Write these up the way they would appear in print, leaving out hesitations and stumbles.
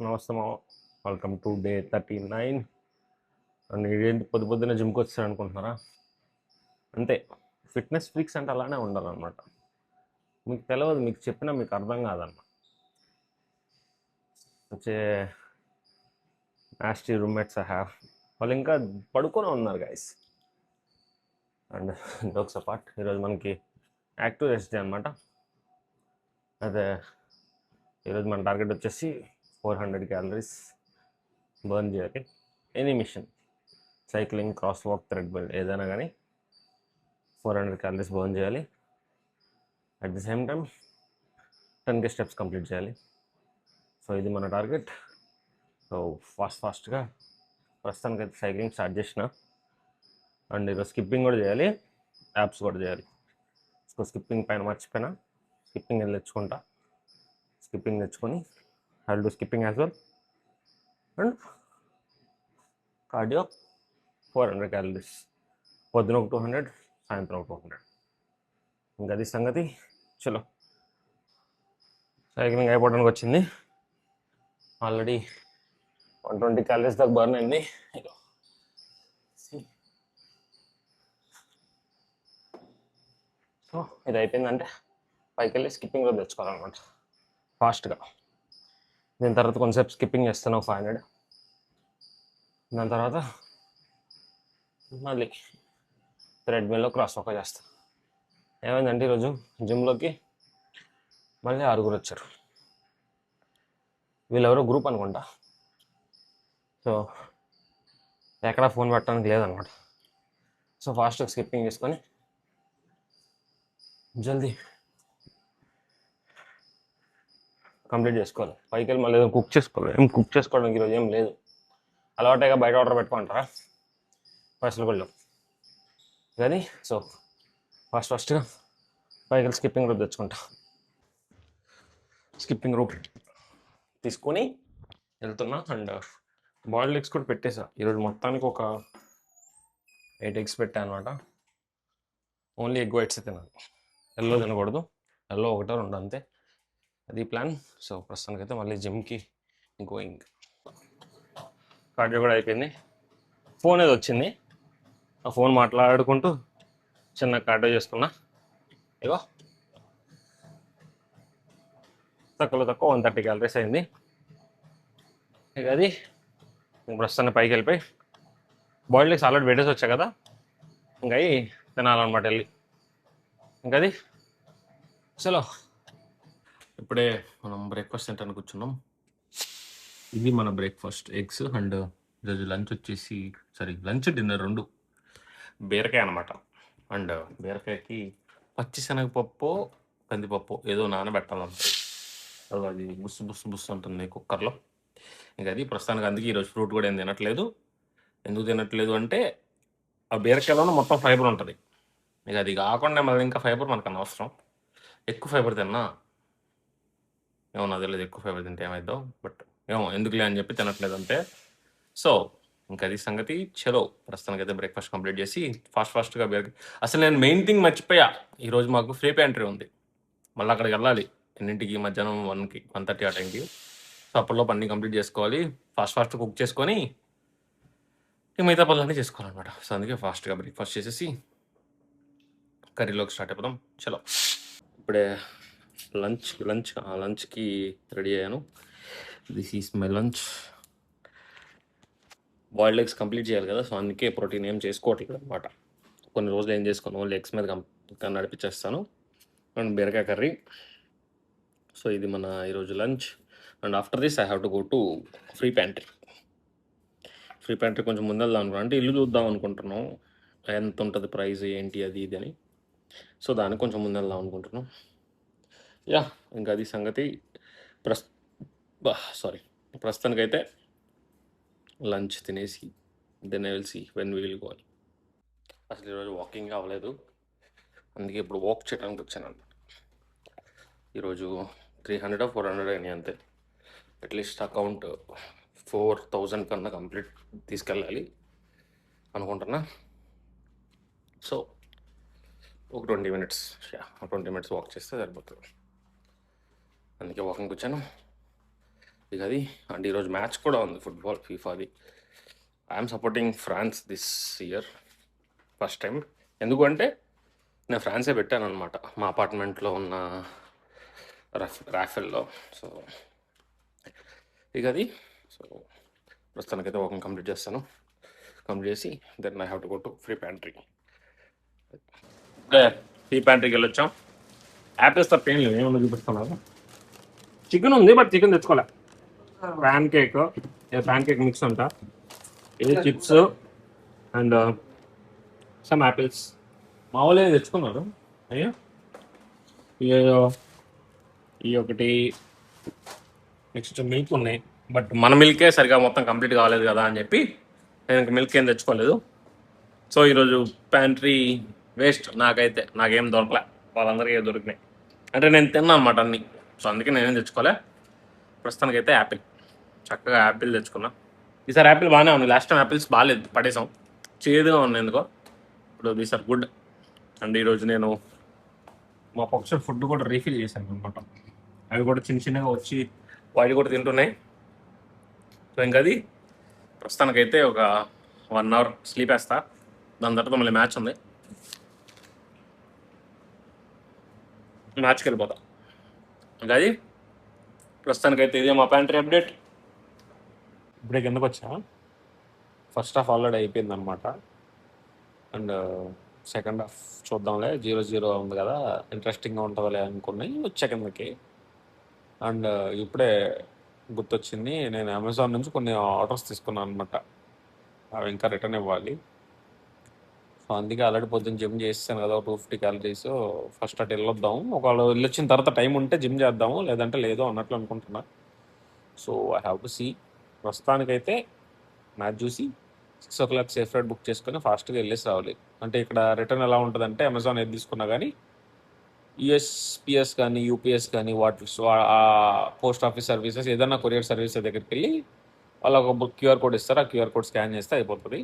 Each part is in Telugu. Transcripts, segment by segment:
నమస్తే మామ, వెల్కమ్ టు డే 39. అండ్ ఇదేంటి పొద్దున్న జిమ్కి వచ్చారు అనుకుంటున్నారా? అంతే, ఫిట్నెస్ ఫ్రీక్స్ అంటే అలానే ఉండాలన్నమాట. మీకు తెలియదు, మీకు చెప్పినా మీకు అర్థం కాదన్నమాట. వచ్చే నాస్టీ రూమ్మేట్స్ హ్యావ్ వాళ్ళు ఇంకా పడుకొని ఉన్నారు గైస్. అండ్ జోక్స్ అపార్ట్, ఈరోజు మనకి యాక్టివ్ రెస్ట్ డే అనమాట. అదే ఈరోజు మన టార్గెట్ వచ్చేసి 400 క్యాలరీస్ బర్న్ చేయాలి. Any machine, cycling, cross walk, treadmill, ఏదైనా కానీ 400 క్యాలరీస్ బర్న్ చేయాలి. At the same time 10K steps complete చేయాలి. సో ఇది మన టార్గెట్. సో ఫాస్ట్గా ప్రస్తుతానికి అయితే సైక్లింగ్ స్టార్ట్ చేసిన. అండ్ ఈరోజు స్కిప్పింగ్ కూడా చేయాలి, యాప్స్ కూడా చేయాలి. సో స్కిప్పింగ్ పైన మర్చిపోయినా, స్కిప్పింగ్ వెళ్ళి తెచ్చుకుంటా. స్కిప్పింగ్ తెచ్చుకొని I will do skipping as well. And cardio 400 calories, పొద్దున ఒక 200, సాయంత్రం ఒక 200. ఇంకా అది సంగతి. చలో, సైక్లింగ్ అయిపోవడానికి వచ్చింది. ఆల్రెడీ 120 క్యాలరీస్ దాకా బర్న్ అయింది. సో ఇది అయిపోయిందంటే పైకి వెళ్ళి స్కిప్పింగ్ కూడా తెచ్చుకోవాలన్నమాట ఫాస్ట్గా. దీని తర్వాత కొంతసేపు స్కిప్పింగ్ చేస్తాను 500. దాని తర్వాత మళ్ళీ థ్రెడ్మిల్లో క్రాస్ వాక్ చేస్తాను. ఏమైందంటే ఈరోజు జిమ్లోకి మళ్ళీ 6 వచ్చారు. వీళ్ళెవరో గ్రూప్ అనుకుంటా. సో ఎక్కడ ఫోన్ పెట్టడానికి లేదనమాట. సో ఫాస్ట్గా స్కిప్పింగ్ చేసుకొని జల్దీ కంప్లీట్ చేసుకోవాలి. పైకి వెళ్ళి మళ్ళీ ఏదో కుక్ చేసుకోవాలి. ఏం కుక్ చేసుకోవడానికి ఈరోజు ఏం లేదు. అలవాటేగా బయట ఆర్డర్ పెట్టుకుంటారా పైసలు కూడా కానీ. సో ఫాస్ట్గా పైకి వెళ్ళి స్కిప్పింగ్ రూప్ తెచ్చుకుంటా. స్కిప్పింగ్ రూప్ తీసుకొని వెళ్తున్నా. అండ్ బాయిల్డ్ ఎగ్స్ కూడా పెట్టేసా ఈరోజు. మొత్తానికి ఒక 8 eggs పెట్టా అనమాట. ఓన్లీ ఎగ్ వైట్స్ తినాలి, ఎల్లో తినకూడదు. ఎల్లో 1 or 2 అంతే, అది ప్లాన్. సో ప్రస్తుతానికి అయితే మళ్ళీ జిమ్కి గోయింగ్. కార్డియో కూడా అయిపోయింది. ఫోన్ ఏదో వచ్చింది, ఆ ఫోన్ మాట్లాడుకుంటూ చిన్న కార్డియో చేసుకున్నా. ఇగో తక్కువ 130 క్యాలరీస్ అయింది. ఇక అది ప్రస్తుతాన్ని పైకి వెళ్ళిపోయి బాయిల్డ్ ఎగ్స్ ఆల్రెడీ పెట్టేసి వచ్చా కదా, ఇంకా అవి తినాలన్నమాట వెళ్ళి. ఇంకా అది చలో. ఇప్పుడే మనం బ్రేక్ఫాస్ట్ తింటానికి కూర్చున్నాం. ఇది మన బ్రేక్ఫాస్ట్, ఎగ్స్. అండ్ ఈరోజు లంచ్ వచ్చేసి లంచ్ డిన్నర్ 2 బీరకాయ అనమాట. అండ్ బీరకాయకి పచ్చిశనగపప్పు, కందిపప్పు ఏదో నానబెట్టాలంటే అది బుస్సు బుస్సు బుస్సు ఉంటుంది కుక్కర్లో. ఇంకా అది ప్రస్తుతానికి. అందుకే ఈరోజు ఫ్రూట్ కూడా ఏం తినట్లేదు. ఎందుకు తినట్లేదు అంటే ఆ బీరకాయలోనే మొత్తం ఫైబర్ ఉంటుంది. ఇక అది కాకుండా మళ్ళీ ఇంకా ఫైబర్ మనకు అనవసరం. ఎక్కువ ఫైబర్ తిన్నా ఏమో నాకు తెలియదు, ఎక్కువ ఫైబర్ తింటే ఏమైద్దో, బట్ ఏమో ఎందుకులే అని చెప్పి తినట్లేదు అంతే. సో ఇంకా అది సంగతి. చలో ప్రస్తుతానికి అయితే బ్రేక్ఫాస్ట్ కంప్లీట్ చేసి ఫాస్ట్గా అసలు నేను మెయిన్ థింగ్ మర్చిపోయా. ఈరోజు మాకు ఫ్రీ ప్యాంట్రీ ఉంది, మళ్ళీ అక్కడికి వెళ్ళాలి. ఎన్నింటికి? మధ్యాహ్నం 1:30 ఆ టైంకి. సో అప్పటిలోపు అన్నీ కంప్లీట్ చేసుకోవాలి. ఫాస్ట్ కుక్ చేసుకొని మిగతా పనులన్నీ చేసుకోవాలన్నమాట. సో అందుకే ఫాస్ట్గా బ్రేక్ఫాస్ట్ చేసేసి కర్రీలోకి స్టార్ట్ అయిపోదాం. చలో, ఇప్పుడే లంచ్కి రెడీ అయ్యాను. This is my lunch. Boiled eggs complete చేయాలి కదా, సో అందుకే ప్రోటీన్ ఏం చేసుకోవట్లేదు అనమాట. కొన్ని రోజులు ఏం చేసుకోను, ఓన్లీ ఎగ్స్ మీద నడిపించేస్తాను. అండ్ బీరకాయ కర్రీ. సో ఇది మన ఈరోజు lunch. And after this I have to go to free pantry కొంచెం ముందు వెళ్దాం అనుకున్నాను. అంటే ఇల్లు చూద్దాం అనుకుంటున్నాం, ఎంత ఉంటుంది ప్రైస్ ఏంటి అది ఇది అని. సో దానికి కొంచెం ముందు వెళ్దాం అనుకుంటున్నాం. యా, ఇంకా అది సంగతి. ప్రస్తుతానికైతే లంచ్ తినేసి then I will see when we will go. అసలు ఈరోజు వాకింగ్ అవ్వలేదు, అందుకే ఇప్పుడు వాక్ చేయడానికి వచ్చాను అనమాట. ఈరోజు 300 or 400 అయినాయి అంతే. అట్లీస్ట్ అకౌంట్ 4000 కన్నా కంప్లీట్ తీసుకెళ్ళాలి అనుకుంటున్నా. సో ఒక 20 minutes వాక్ చేస్తే సరిపోతుంది. అందుకే వాకింగ్ వచ్చాను. ఇక అది అండ్ ఈరోజు మ్యాచ్ కూడా ఉంది ఫుట్బాల్ ఫీఫాది. I'm supporting France this year first time. ఎందుకంటే నేను ఫ్రాన్సే పెట్టాను అనమాట మా అపార్ట్మెంట్లో ఉన్న రాఫెల్లో. సో ఇక అది సో ప్రస్తుతానికైతే వాకింగ్ కంప్లీట్ చేస్తాను. కంప్లీట్ చేసి then I have to go to free pantry. Free ప్యాంట్రీకి వెళ్ళొచ్చాం. యాపిల్స్ తప్ప ఏం లేదు, ఏమన్నా చూపిస్తున్నారు. చికెన్ ఉంది బట్ చికెన్ తెచ్చుకోలే. ప్యాన్ కేక్ మిక్స్ అంట. ఇది చిప్స్ అండ్ సమ్ యాపిల్స్. మా వాళ్ళు ఏదో తెచ్చుకున్నారు. అయ్యో ఇయ్యో ఈ ఒకటి నెక్స్ట్ మిల్క్ ఉన్నాయి. బట్ మన మిల్కే సరిగా మొత్తం కంప్లీట్ కాలేదు కదా అని చెప్పి నేను మిల్క్ ఏం తెచ్చుకోలేదు. సో ఈరోజు ప్యాంట్రీ వేస్ట్. నాకేం దొరకలే, వాళ్ళందరికీ దొరికినాయి. అంటే నేను తిన్నాను అనమాట అన్నీ. సో అందుకే నేనేం తెచ్చుకోలే. ప్రస్తుతానికైతే యాపిల్, చక్కగా యాపిల్ తెచ్చుకున్నా. ఈసారి యాపిల్ బాగానే ఉంది. లాస్ట్ టైం యాపిల్స్ బాగాలేదు, పడేసాం, చేదుగా ఉన్నాయి ఎందుకో. ఇప్పుడు దీస్ ఆర్ గుడ్. అండ్ ఈరోజు నేను మా పక్షుల ఫుడ్ కూడా రీఫిల్ చేశాను అనమాట. అవి కూడా చిన్న చిన్నగా వచ్చి వాటి కూడా తింటున్నాయి. సో ఇంకా అది ప్రస్తుతానికైతే ఒక 1 hour స్లీప్ వేస్తా. దాని తర్వాత మళ్ళీ మ్యాచ్ ఉంది, మ్యాచ్కి వెళ్ళిపోతా. ఇంకా అది ప్రస్తుతానికైతే ఇదే మా ప్యాంట్రీ అప్డేట్. ఇప్పుడే కిందకు వచ్చా. ఫస్ట్ హాఫ్ ఆల్రెడీ అయిపోయింది అనమాట. అండ్ సెకండ్ హాఫ్ చూద్దాంలే, 0-0 ఉంది కదా, ఇంట్రెస్టింగ్గా ఉంటుందిలే అనుకున్నాయి వచ్చా కిందకి. అండ్ ఇప్పుడే గుర్తొచ్చింది, నేను అమెజాన్ నుంచి కొన్ని ఆర్డర్స్ తీసుకున్నాను అనమాట. అవి ఇంకా రిటర్న్ ఇవ్వాలి. సో అందుకే ఆల్రెడీ పొద్దున్న జిమ్ చేస్తాను కదా, 250 calories. ఫస్ట్ అటు వెళ్ళొద్దాం, ఒకవేళ వెళ్ళొచ్చిన తర్వాత టైం ఉంటే జిమ్ చేద్దాము, లేదంటే లేదు అన్నట్లు అనుకుంటున్నా. So I have to see. ప్రస్తుతానికైతే మ్యాచ్ చూసి 6 o'clock సేఫ్ రైడ్ బుక్ చేసుకొని ఫాస్ట్గా వెళ్ళేసి రావాలి. అంటే ఇక్కడ రిటర్న్ ఎలా ఉంటుందంటే, అమెజాన్ ఏది తీసుకున్నా కానీ యూఎస్పిఎస్ కానీ యూపీఎస్ కానీ పోస్ట్ ఆఫీస్ సర్వీసెస్ ఏదైనా కొరియర్ సర్వీస్ దగ్గరికి వెళ్ళి వాళ్ళు ఒక క్యూఆర్ కోడ్ ఇస్తారు. ఆ క్యూఆర్ కోడ్ స్కాన్ చేస్తే అయిపోతుంది.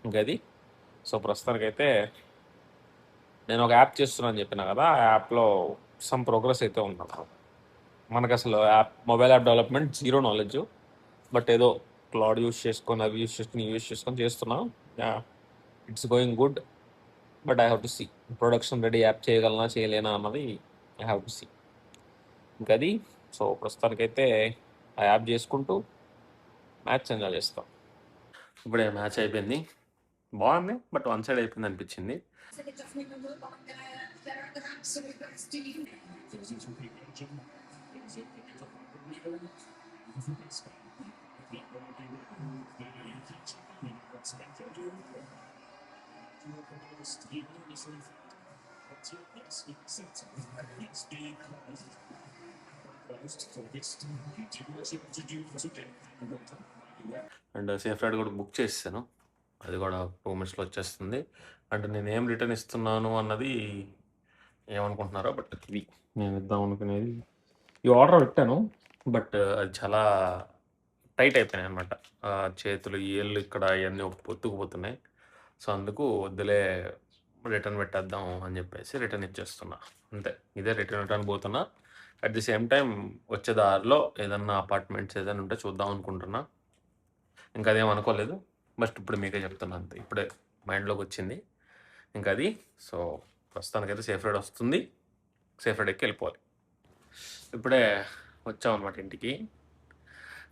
ఇంకా అది. సో ప్రస్తుతానికైతే నేను ఒక యాప్ చేస్తున్నాను చెప్పిన కదా, ఆ యాప్లో సమ్ ప్రోగ్రెస్ అయితే ఉన్నాను. మనకు అసలు mobile app development zero knowledge. But ఏదో క్లౌడ్ యూస్ చేసుకొని అవి యూస్ చేసుకొని చేస్తున్నా. It's going good. But I have to see production ready app చేయగలనా చేయలేనా అన్నది ఐ హ్యావ్ టు సీ. ఇంకా అది. సో ప్రస్తుతానికైతే ఆ యాప్ చేసుకుంటూ మ్యాచ్ ఎంజాయ్ చేస్తాం. ఇప్పుడే మ్యాచ్ అయిపోయింది, బాగుంది, బట్ వన్ సైడ్ అయిపోయింది అనిపించింది. అండ్ సేఫ్ రైడ్ కూడా బుక్ చేసాను, అది కూడా 2 minutesలో వచ్చేస్తుంది. అంటే నేను ఏం రిటర్న్ ఇస్తున్నాను అన్నది ఏమనుకుంటున్నారో, బట్ ఇది నేను ఇద్దాం అనుకునేది. ఈ ఆర్డర్ పెట్టాను, బట్ అది చాలా టైట్ అయిపోయినాయి అనమాట. చేతులు ఏళ్ళు ఇక్కడ ఇవన్నీ ఒత్తుకుపోతున్నాయి. సో అందుకు వద్దులే, రిటర్న్ పెట్టేద్దాం అని చెప్పేసి రిటర్న్ ఇచ్చేస్తున్నా అంతే. ఇదే రిటర్న్ పోతున్నా. అట్ ది సేమ్ టైం వచ్చే దారిలో ఏదన్నా అపార్ట్మెంట్స్ ఏదైనా ఉంటే చూద్దాం అనుకుంటున్నా. ఇంకా అదేం అనుకోలేదు, బట్ ఇప్పుడు మీకే చెప్తున్నా అంతే, ఇప్పుడే మైండ్లోకి వచ్చింది. ఇంకా అది. సో ప్రస్తుతానికైతే సేఫ్ రైడ్ వస్తుంది, సేఫ్ రైడ్ ఎక్కి వెళ్ళిపోవాలి. ఇప్పుడే వచ్చామన్నమాట ఇంటికి.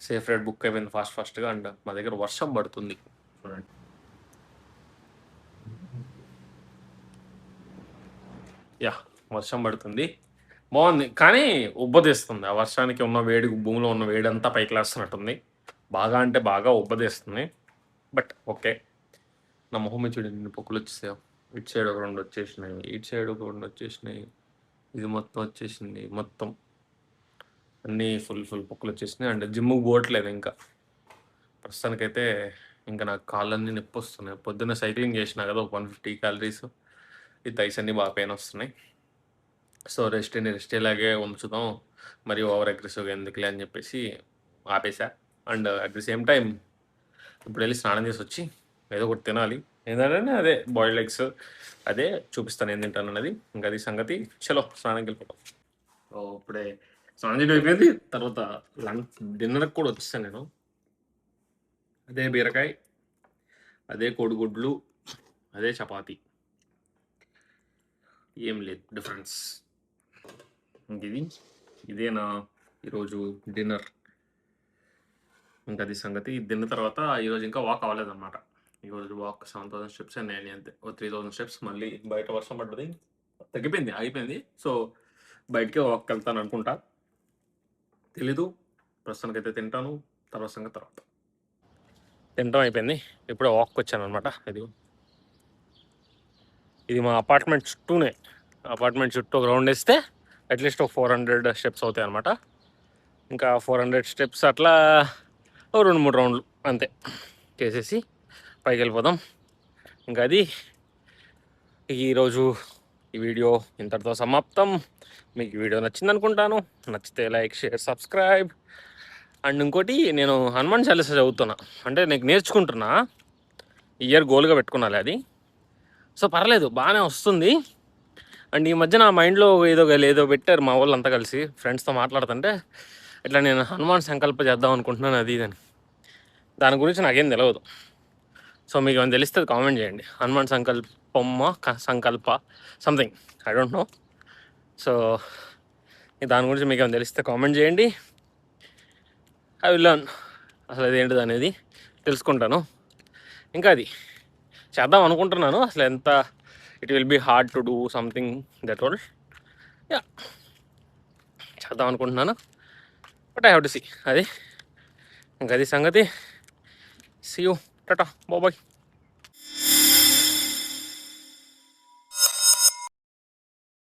సేఫ్ రైడ్ బుక్ అయిపోయింది ఫాస్ట్గా. అండ్ మా దగ్గర వర్షం పడుతుంది చూడండి. యా, వర్షం పడుతుంది, బాగుంది. కానీ ఉబ్బదీస్తుంది. ఆ వర్షానికి ఉన్న వేడి, భూమిలో ఉన్న వేడి అంతా పైకి లేస్తున్నట్టుంది. బాగా అంటే బాగా ఉబ్బదీస్తుంది. But okay. నా మొహం మీద చూడండి ఎన్ని పొక్కులు వచ్చేసాయో. ఇటు సైడ్ ఒక 2 వచ్చేసినాయి, ఇటు సైడ్ ఒక 2 వచ్చేసినాయి, ఇది మొత్తం వచ్చేసింది. మొత్తం అన్నీ ఫుల్ పొక్కులు వచ్చేసినాయి. అండ్ జిమ్కి పోవట్లేదు ఇంకా ప్రస్తుతానికైతే. ఇంకా నాకు కాళ్ళన్నీ నొప్పి వస్తున్నాయి. పొద్దున్న సైక్లింగ్ చేసినా కదా, ఒక 150 calories. ఈ థైస్ అన్నీ బాగా పెయిన్ వస్తున్నాయి. సో రెస్ట్ ఇలాగే ఉంచుదాం, మరి ఓవర్ అగ్రెసివ్గా ఎందుకులే అని చెప్పేసి ఆపేసా. And at the same time ఇప్పుడు వెళ్ళి స్నానం చేసి వచ్చి ఏదో ఒకటి తినాలి. ఏంటంటే అదే బాయిల్డ్ ఎగ్స్, అదే చూపిస్తాను ఏం తింటాను అన్నది. ఇంకా అది సంగతి. చలో స్నానంకి వెళ్ళిపోతాం. సో ఇప్పుడే స్నానం చేయడం అయిపోయింది. తర్వాత లంచ్ డిన్నర్కి కూడా వచ్చేసాను నేను. అదే బీరకాయ, అదే కోడిగుడ్లు, అదే చపాతి, ఏం లేదు డిఫరెన్స్. ఇదేనా ఈరోజు డిన్నర్. ఇంకా అది సంగతి. తిన్న తర్వాత ఈరోజు ఇంకా వాక్ అవ్వలేదన్నమాట. ఈరోజు వాక్ 7,000 స్టెప్స్ నేను అంతే. ఓ 3,000 స్టెప్స్. మళ్ళీ బయట వర్షం పడ్డది, తగ్గిపోయింది, ఆగిపోయింది. సో బయటకే వాక్ వెళ్తాను అనుకుంటా, తెలీదు. ప్రస్తుతానికైతే తింటాను, తర్వాత సంగతి తర్వాత. తినడం అయిపోయింది, ఇప్పుడే వాక్కి వచ్చాను అనమాట. ఇది మా అపార్ట్మెంట్ చుట్టూనే. అపార్ట్మెంట్ చుట్టూ ఒక రౌండ్ వేస్తే అట్లీస్ట్ ఒక 400 స్టెప్స్ అవుతాయి అనమాట. ఇంకా 400 స్టెప్స్ అట్లా ఓ 2-3 రౌండ్లు అంతే చేసేసి పైకి వెళ్ళిపోదాం. ఇంకా అది ఈరోజు ఈ వీడియో ఇంతటితో సమాప్తం. మీకు వీడియో నచ్చింది అనుకుంటాను. నచ్చితే లైక్, షేర్, సబ్స్క్రైబ్. అండ్ ఇంకోటి, నేను హనుమాన్ చాలీసా చదువుతున్నా, అంటే నేను నేర్చుకుంటున్నా. ఇయర్ గోల్గా పెట్టుకున్నాలి అది. సో పర్లేదు, బాగానే వస్తుంది. అండ్ ఈ మధ్య నా మైండ్లో ఏదో పెట్టారు మా వాళ్ళు అంతా కలిసి ఫ్రెండ్స్తో మాట్లాడుతుంటే, ఇట్లా నేను హనుమాన్ సంకల్ప చేద్దాం అనుకుంటున్నాను అది ఇదని. దాని గురించి నాకేం తెలియదు. సో మీకు ఏమైనా తెలిస్తే కామెంట్ చేయండి. హనుమాన్ సంకల్ప something, I don't know. So దాని గురించి మీకు ఏమైనా తెలిస్తే కామెంట్ చేయండి. ఐ విల్ లర్న్ అసలు అదేంటిది అనేది తెలుసుకుంటాను. ఇంకా అది చేద్దాం అనుకుంటున్నాను. అసలు ఎంత it will be hard to do something that all. Yeah, చేద్దాం అనుకుంటున్నాను, but I have to see. అది ఇంకా అది సంగతి. See you, tata, bye.